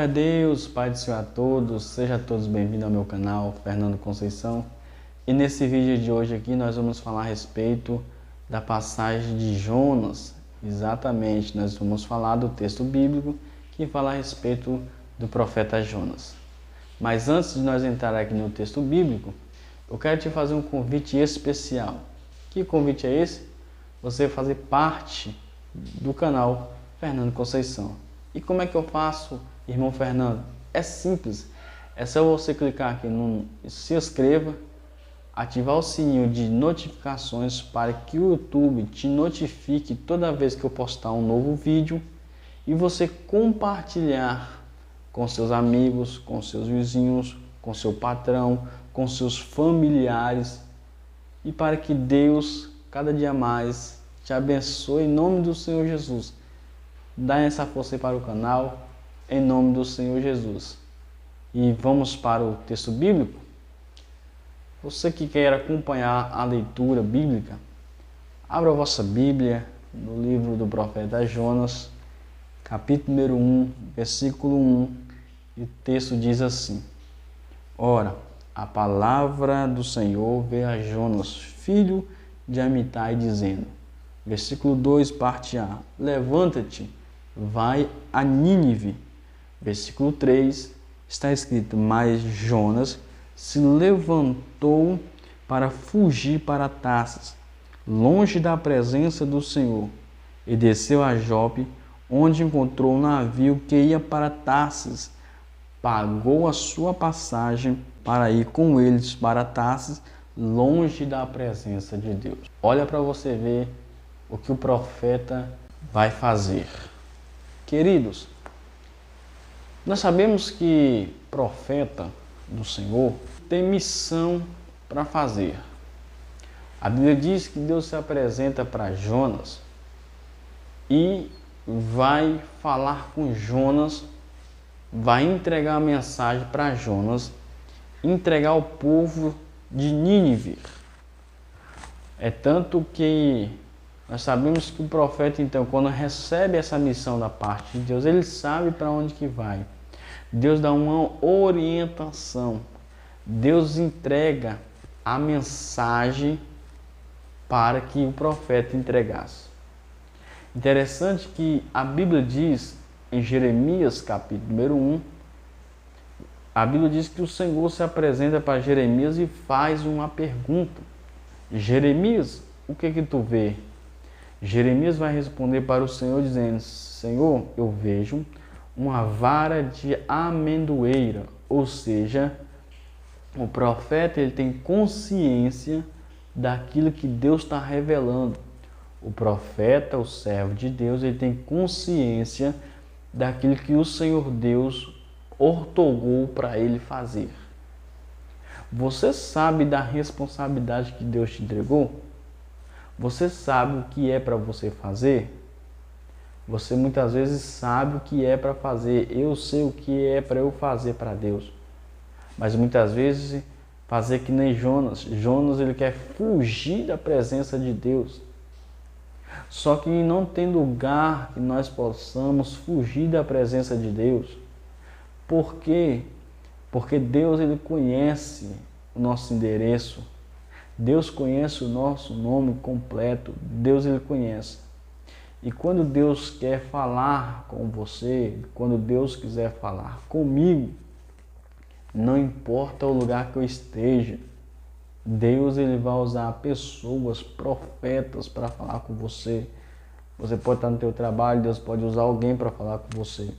Glória a Deus, Pai do Senhor a todos, sejam todos bem-vindos ao meu canal, Fernando Conceição. E nesse vídeo de hoje aqui nós vamos falar a respeito da passagem de Jonas. Exatamente, nós vamos falar do texto bíblico que fala a respeito do profeta Jonas. Mas antes de nós entrar aqui no texto bíblico, eu quero te fazer um convite especial. Que convite é esse? Você fazer parte do canal Fernando Conceição. E como é que eu faço, irmão Fernando? É simples, é só você clicar aqui no se inscreva, ativar o sininho de notificações para que o YouTube te notifique toda vez que eu postar um novo vídeo e você compartilhar com seus amigos, com seus vizinhos, com seu patrão, com seus familiares e para que Deus cada dia mais te abençoe em nome do Senhor Jesus. Dá essa força aí para o canal, em nome do Senhor Jesus. E vamos para o texto bíblico. Você que quer acompanhar a leitura bíblica, abra a vossa Bíblia no livro do profeta Jonas, capítulo número 1, versículo 1, e o texto diz assim: Ora, a palavra do Senhor veio a Jonas, filho de Amitai, dizendo, versículo 2, parte A, levanta-te, vai a Nínive. Versículo 3 está escrito: mas Jonas se levantou para fugir para Tarsis, longe da presença do Senhor, e desceu a Jope, onde encontrou um navio que ia para Tarsis. Pagou a sua passagem para ir com eles para Tarsis, longe da presença de Deus. Olha para você ver o que o profeta vai fazer. Queridos, nós sabemos que profeta do Senhor tem missão para fazer. A Bíblia diz que Deus se apresenta para Jonas e vai falar com Jonas, vai entregar a mensagem para Jonas, entregar ao povo de Nínive. É tanto que nós sabemos que o profeta, então, quando recebe essa missão da parte de Deus, ele sabe para onde que vai. Deus dá uma orientação. Deus entrega a mensagem para que o profeta entregasse. Interessante que a Bíblia diz, em Jeremias, capítulo número 1, a Bíblia diz que o Senhor se apresenta para Jeremias e faz uma pergunta. Jeremias, o que tu vê? Jeremias vai responder para o Senhor dizendo: Senhor, eu vejo uma vara de amendoeira. Ou seja, o profeta ele tem consciência daquilo que Deus está revelando. O profeta, o servo de Deus, ele tem consciência daquilo que o Senhor Deus ortogou para ele fazer. Você sabe da responsabilidade que Deus te entregou? Você sabe o que é para você fazer? Você muitas vezes sabe o que é para fazer. Eu sei o que é para eu fazer para Deus. Mas muitas vezes fazer que nem Jonas. Jonas ele quer fugir da presença de Deus. Só que não tem lugar que nós possamos fugir da presença de Deus. Por quê? Porque Deus ele conhece o nosso endereço. Deus conhece o nosso nome completo. Deus ele conhece. E quando Deus quer falar com você, quando Deus quiser falar comigo, não importa o lugar que eu esteja, Deus ele vai usar pessoas, profetas para falar com você. Você pode estar no teu trabalho, Deus pode usar alguém para falar com você.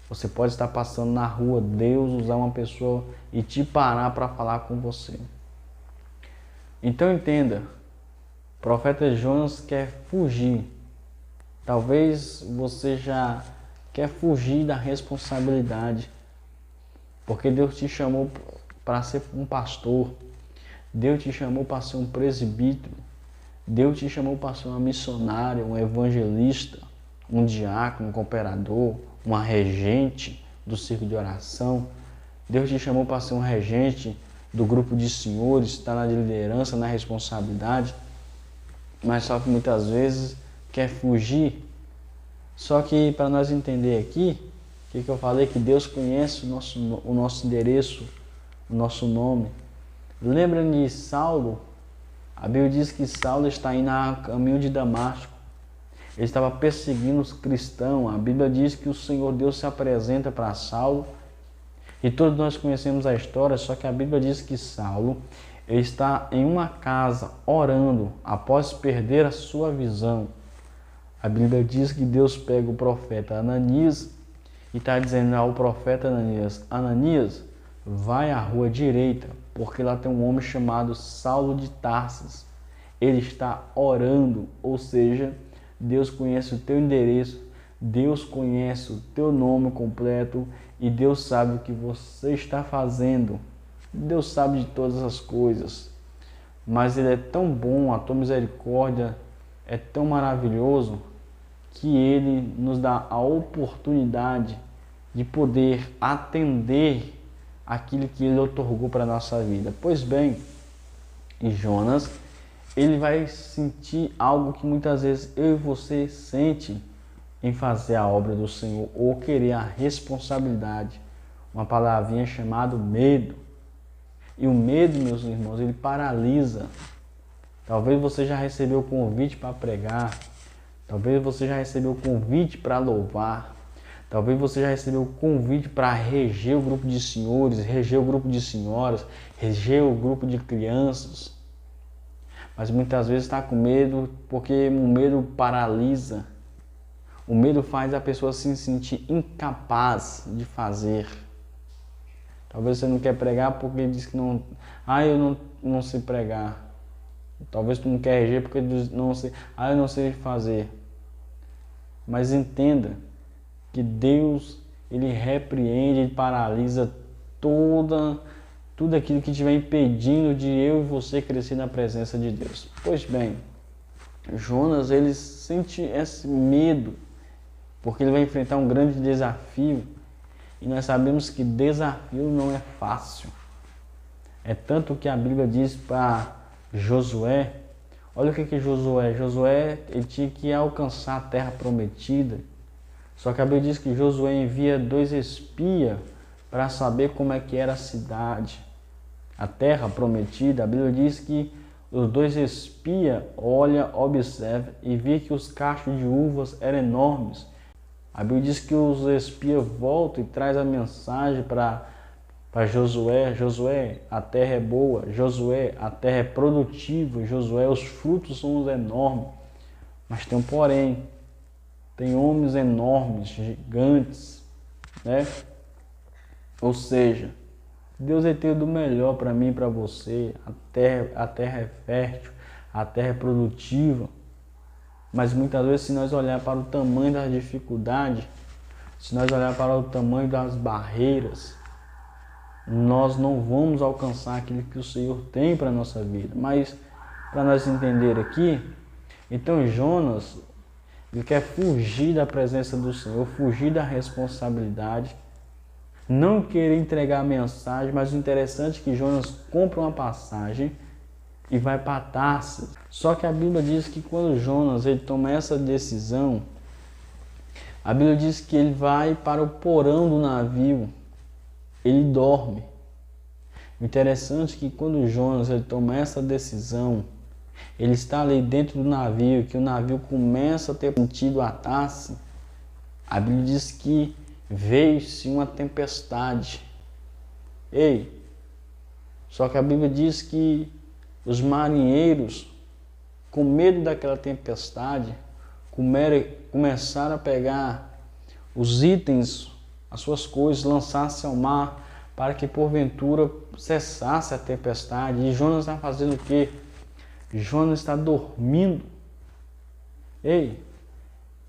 Você pode estar passando na rua, Deus usar uma pessoa e te parar para falar com você. Então entenda, o profeta Jonas quer fugir. Talvez você já quer fugir da responsabilidade, porque Deus te chamou para ser um pastor, Deus te chamou para ser um presbítero, Deus te chamou para ser uma missionária, um evangelista, um diácono, um cooperador, uma regente do círculo de oração. Deus te chamou para ser um regente do grupo de senhores, estar na liderança, na responsabilidade, mas só que muitas vezes quer fugir. Só que para nós entender aqui, que eu falei? Que Deus conhece o nosso endereço, o nosso nome. Lembra de Saulo? A Bíblia diz que Saulo está indo a caminho de Damasco. Ele estava perseguindo os cristãos. A Bíblia diz que o Senhor Deus se apresenta para Saulo. E todos nós conhecemos a história, só que a Bíblia diz que Saulo ele está em uma casa orando após perder a sua visão. A Bíblia diz que Deus pega o profeta Ananias e está dizendo ao profeta Ananias: Ananias, vai à rua direita, porque lá tem um homem chamado Saulo de Tarsis. Ele está orando, ou seja, Deus conhece o teu endereço, Deus conhece o teu nome completo e Deus sabe o que você está fazendo. Deus sabe de todas as coisas, mas Ele é tão bom, a tua misericórdia é tão maravilhoso que Ele nos dá a oportunidade de poder atender aquilo que Ele otorgou para a nossa vida. Pois bem, e Jonas, ele vai sentir algo que muitas vezes eu e você sente em fazer a obra do Senhor ou querer a responsabilidade. Uma palavrinha chamada medo. E o medo, meus irmãos, ele paralisa. Talvez você já recebeu o convite para pregar. Talvez você já recebeu o convite para louvar. Talvez você já recebeu o convite para reger o grupo de senhores, reger o grupo de senhoras, reger o grupo de crianças. Mas muitas vezes está com medo, porque o medo paralisa. O medo faz a pessoa se sentir incapaz de fazer. Talvez você não quer pregar porque diz que não... eu não sei pregar. Talvez tu não quer reger porque diz, não sei, eu não sei fazer. Mas entenda que Deus, Ele repreende, Ele paralisa tudo aquilo que estiver impedindo de eu e você crescer na presença de Deus. Pois bem, Jonas, ele sente esse medo, porque ele vai enfrentar um grande desafio. E nós sabemos que desafio não é fácil. É tanto que a Bíblia diz para Josué, olha o que Josué, ele tinha que alcançar a terra prometida. Só que a Bíblia diz que Josué envia 2 espias para saber como é que era a cidade, a terra prometida. A Bíblia diz que os 2 espias observam e vê que os cachos de uvas eram enormes. A Bíblia diz que os espias voltam e trazem a mensagem para Josué. Josué, a terra é boa. Josué, a terra é produtiva. Josué, os frutos são enormes. Mas tem um porém. Tem homens enormes, gigantes, né? Ou seja, Deus tem do melhor para mim e para você. A terra é fértil, a terra é produtiva. Mas muitas vezes, se nós olhar para o tamanho das dificuldades, se nós olhar para o tamanho das barreiras, nós não vamos alcançar aquilo que o Senhor tem para a nossa vida. Mas, para nós entender aqui, então Jonas, ele quer fugir da presença do Senhor, fugir da responsabilidade, não querer entregar a mensagem, mas o interessante é que Jonas compra uma passagem e vai para Tarsis. Só que a Bíblia diz que quando Jonas ele toma essa decisão, a Bíblia diz que ele vai para o porão do navio, ele dorme. O interessante é que quando Jonas ele toma essa decisão, ele está ali dentro do navio, que o navio começa a ter sentido a Tarsis. A Bíblia diz que veio-se uma tempestade. Só que a Bíblia diz que os marinheiros, com medo daquela tempestade, começaram a pegar os itens, as suas coisas, lançar-se ao mar, para que porventura cessasse a tempestade. E Jonas está fazendo o quê? Jonas está dormindo.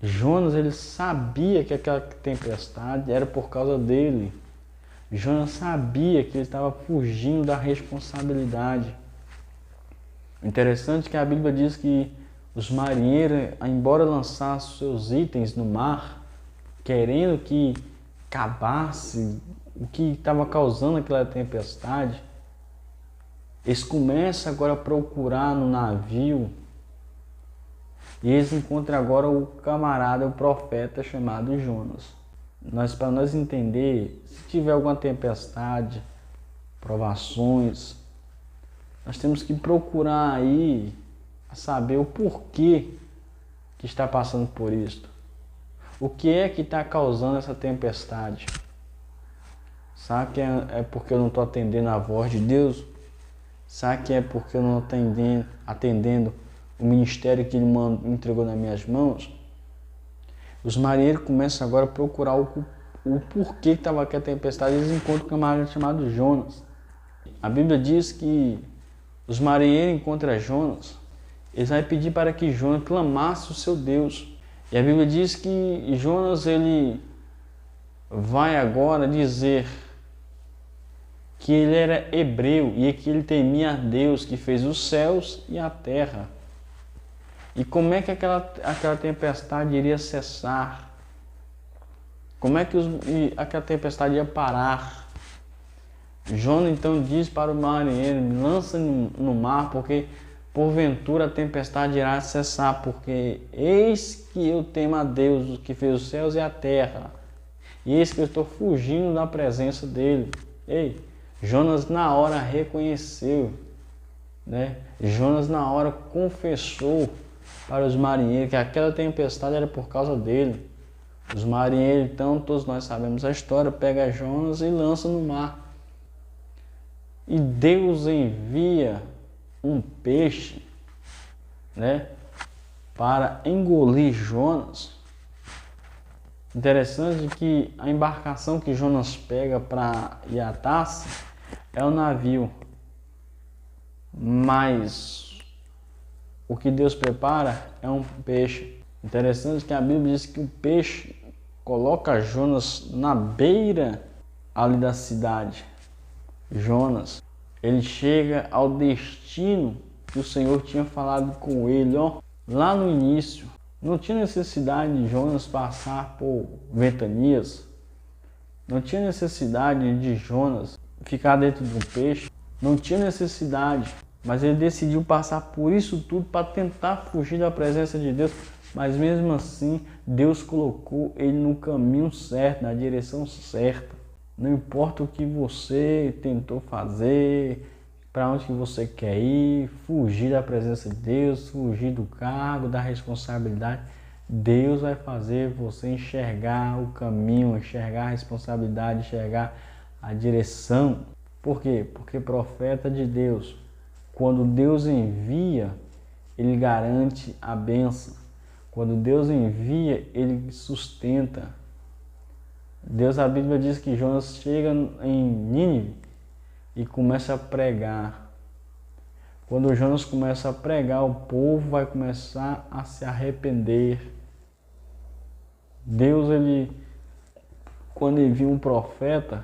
Jonas, ele sabia que aquela tempestade era por causa dele. Jonas sabia que ele estava fugindo da responsabilidade. Interessante que a Bíblia diz que os marinheiros, embora lançassem seus itens no mar, querendo que acabasse o que estava causando aquela tempestade, eles começam agora a procurar no navio e eles encontram agora o camarada, o profeta chamado Jonas. para nós entender, se tiver alguma tempestade, provações, nós temos que procurar aí saber o porquê que está passando por isto. O que é que está causando essa tempestade? Será que é porque eu não estou atendendo a voz de Deus? Será que é porque eu não estou atendendo o ministério que Ele entregou nas minhas mãos? Os marinheiros começam agora a procurar o porquê que estava aquela tempestade. Eles encontram um camarada chamado Jonas. A Bíblia diz que os marinheiros encontram Jonas. Eles vão pedir para que Jonas clamasse o seu Deus. E a Bíblia diz que Jonas ele vai agora dizer que ele era hebreu e que ele temia a Deus que fez os céus e a terra. E como é que aquela tempestade iria cessar? Como é que aquela tempestade ia parar? Jonas então diz para o marinheiro: lança no mar, porque porventura a tempestade irá cessar, porque eis que eu temo a Deus que fez os céus e a terra, e eis que eu estou fugindo da presença dele. Ei, Jonas na hora reconheceu, né? Jonas na hora confessou para os marinheiros que aquela tempestade era por causa dele. Os marinheiros, então, todos nós sabemos a história, pega Jonas e lança no mar. E Deus envia um peixe, né, para engolir Jonas. Interessante que a embarcação que Jonas pega para ir a Tarsis é um navio, mas o que Deus prepara é um peixe. Interessante que a Bíblia diz que o peixe coloca Jonas na beira ali da cidade. Jonas, ele chega ao destino que o Senhor tinha falado com ele, lá no início. Não tinha necessidade de Jonas passar por ventanias. Não tinha necessidade de Jonas ficar dentro de um peixe. Não tinha necessidade. Mas ele decidiu passar por isso tudo para tentar fugir da presença de Deus. Mas mesmo assim, Deus colocou ele no caminho certo, na direção certa. Não importa o que você tentou fazer, para onde que você quer ir, fugir da presença de Deus, fugir do cargo, da responsabilidade, Deus vai fazer você enxergar o caminho, enxergar a responsabilidade, enxergar a direção. Por quê? Porque profeta de Deus, quando Deus envia, ele garante a bênção. Quando Deus envia, ele sustenta. A Bíblia diz que Jonas chega em Nínive e começa a pregar. Quando Jonas começa a pregar, o povo vai começar a se arrepender. Deus, quando envia um profeta,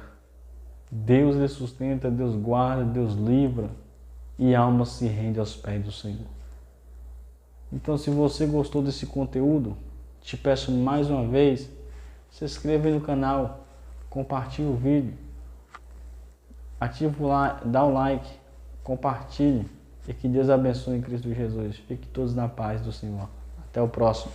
Deus lhe sustenta, Deus guarda, Deus livra e a alma se rende aos pés do Senhor. Então, se você gostou desse conteúdo, te peço mais uma vez, se inscreva aí no canal, compartilhe o vídeo, ative lá, dá o like, compartilhe e que Deus abençoe em Cristo Jesus. Fique todos na paz do Senhor. Até o próximo.